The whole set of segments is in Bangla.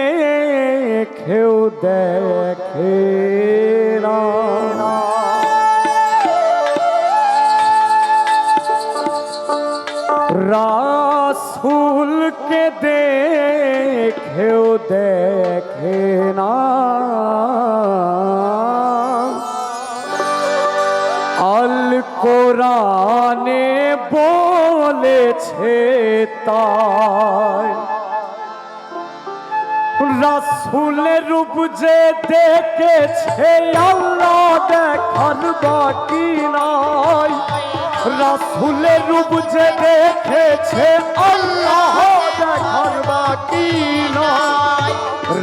দেখেও দেখে না, রাসূলকে দেখেও দেখে না, আল কোরআনে বলেছে তাই। রাসূলের রূপ যে দেখেছে আল্লাহ দেখার বাকি নাই, রাসূলের রূপ যে দেখেছে আল্লাহ দেখার বাকি নাই,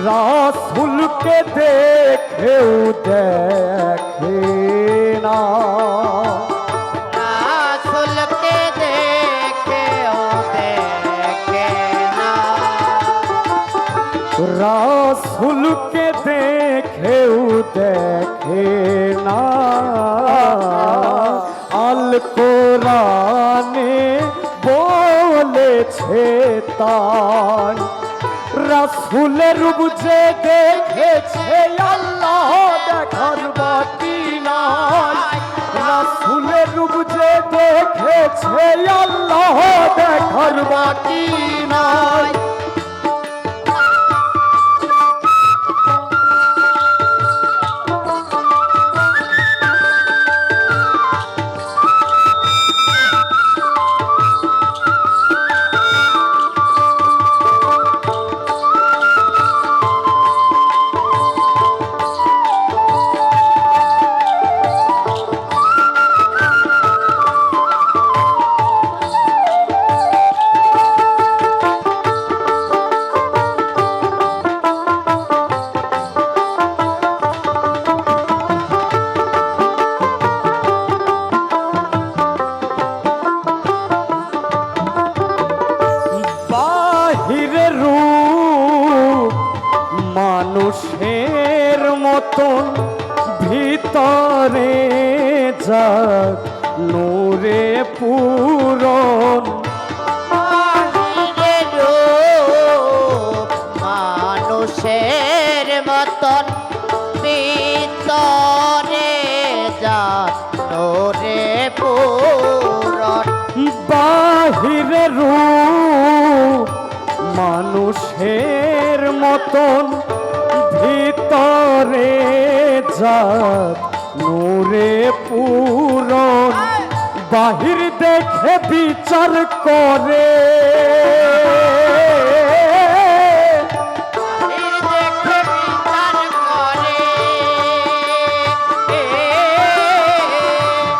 রাসূলকে দেখেও দেখে না, রাসূলকে দেখেও দেখে না, রাসূলকে দেখেও দেখে না, আল কোরআনে বলেছে তাই। রাসূলের রূপ যে দেখেছে আল্লাহ দেখার বাকি নাই, রাসূলের রূপ যে দেখেছে আল্লাহ দেখার বাকি নাই। মানুষের মতন ভিতরে যাক নূরে পূরণ, মানুষের মতন ভিতরে যাক নূরে পূরণ, বাহিরে রূপ মানুষের মতন ভিতরে যাক নূরে পূরণ, বাহির দেখে বিচার করে,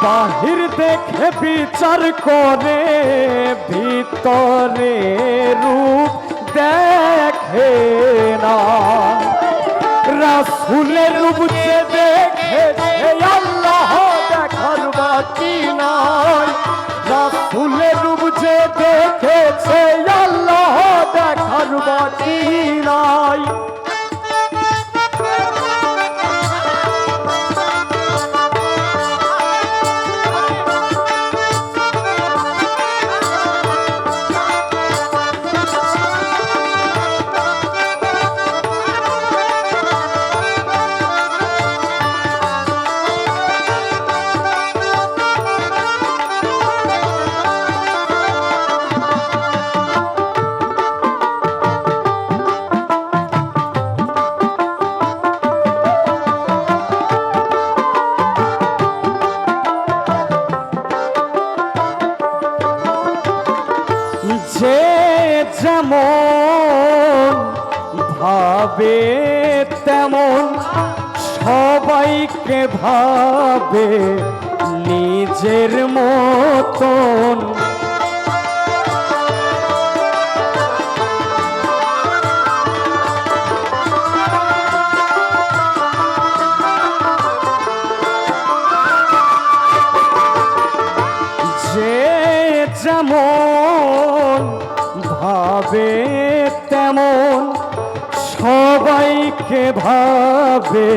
বাহির দেখে বিচার করে, ভিতরে রূপ দেখে না, রাসূলের রূপ যে দেখেছে আল্লাহ দেখার বাকি নাই, রাসূলের রূপ যে দেখেছে আল্লাহ দেখার বাকি নাই। যে যেমন ভাবে তেমন সবাইকে ভাবে নিজের মতন, যে যেমন ভাবে তেমন সবাইকে ভাবে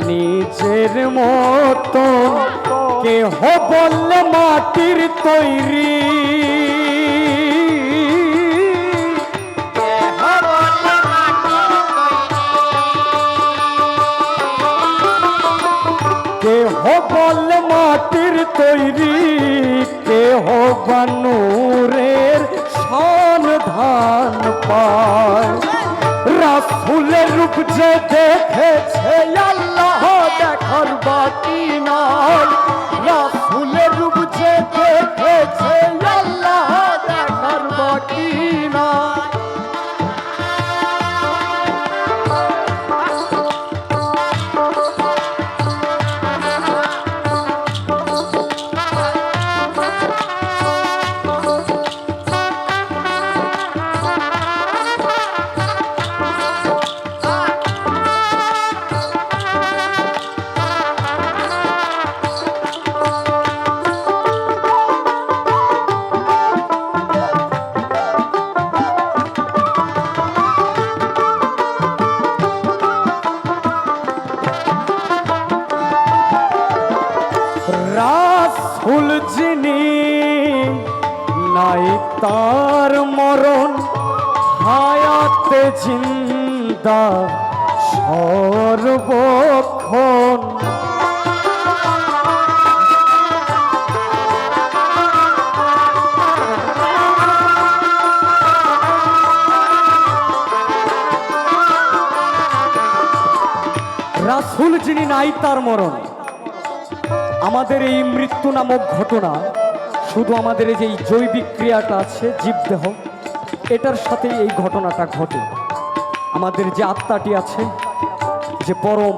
নিজের মতন, কেহ বললে মাটির তৈরি, কেহ বললে বল মাটির তৈরি, কেহ বা নূরের সন্ধান পায়। রাসূলের রূপ যে দেখেছে আল্লাহ দেখার বাকি নাই। রাসূলের রূপ যে দেখেছে আল্লাহ দেখার বাকি নাই। রাসূল যিনি নাই তার মরণ, হায়াতে জিন্দা সর্বক্ষণ। রাসূল যিনি নাই তার মরণ, আমাদের এই মৃত্যু নামক ঘটনা শুধু আমাদের এই যে জৈবিক ক্রিয়াটা আছে জীবদেহ, এটার সাথে এই ঘটনাটা ঘটে। আমাদের যে আত্মাটি আছে, যে পরম,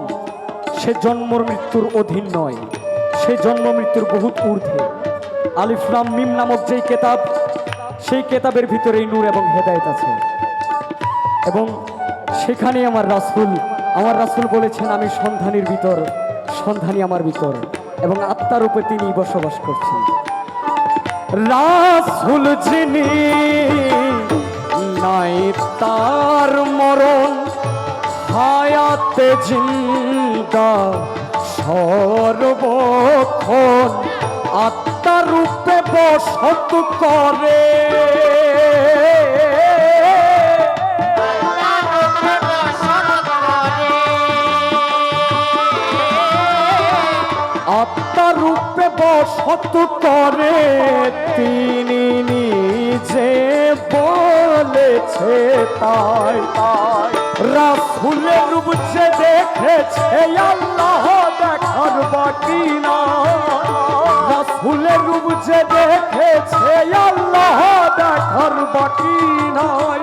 সে জন্ম মৃত্যুর অধীন নয়, সে জন্ম মৃত্যুর বহুত ঊর্ধ্বে। আলিফ লাম মিম নামক যেই কেতাব, সেই কেতাবের ভিতরে এই নূর এবং হেদায়েত আছে। এবং সেখানে আমার রাসূল বলেছেন, আমি সন্ধানীর ভিতর, সন্ধানী আমার ভিতর, এবং আত্মার রূপে তিনি বসবাস করছেন। রাসূল যিনি নাই তার মরণ, হায়াতে জিন্দা সর্বক্ষণ, আত্মার রূপে বসত করে। আত্মার রূপে বসত করে, তিনি নিজে বলেছে তাই। রাসূলের রূপ যে দেখেছে আল্লাহ দেখার বাকি নাই। রাসূলের রূপ যে দেখেছে আল্লাহ দেখার বাকি নাই।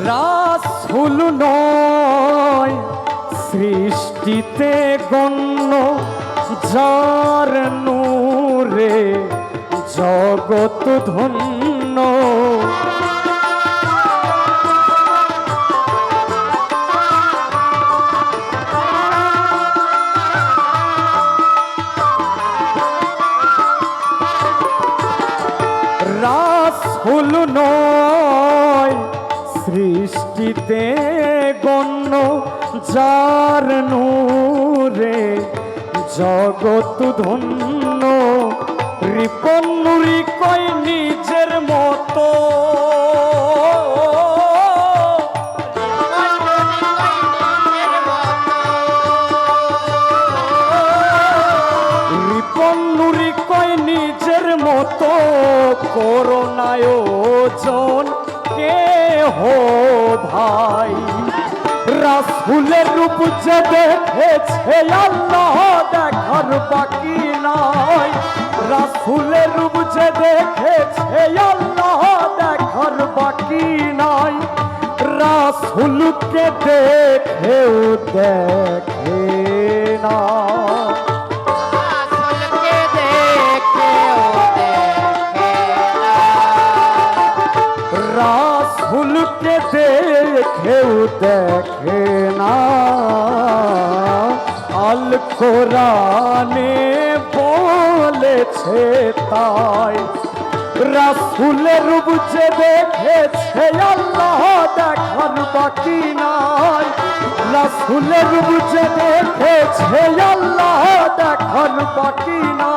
রাসূল নয় সৃষ্টিতে গণ্য, যার নূরে জগৎ ধন্য। রাসূল নয় সৃষ্টিতে গণ্য, যার নূরে জগৎ ধন্য। রিপন নুরি কয় নিজের মতো, রিপন নুরি কয় নিজের মতো, করুণায়োজন কে হো ভাই। রাসূলের রূপ যে দেখেছে আল্লাহ দেখার বাকি নাই। রাসূলের রূপ যে দেখেছে আল্লাহ দেখার বাকি নাই। রাসূল রাসূলকে দেখেও দেখে না, রাসূলকে দেখেও দেখে না, রাসূলকে দেখেও দেখে না। আল কোরআনে বলেছে তাই, রাসূলের রূপ যে দেখেছে আল্লাহ দেখার বাকি নাই, রাসূলের রূপ যে দেখেছে আল্লাহ দেখার বাকি নাই।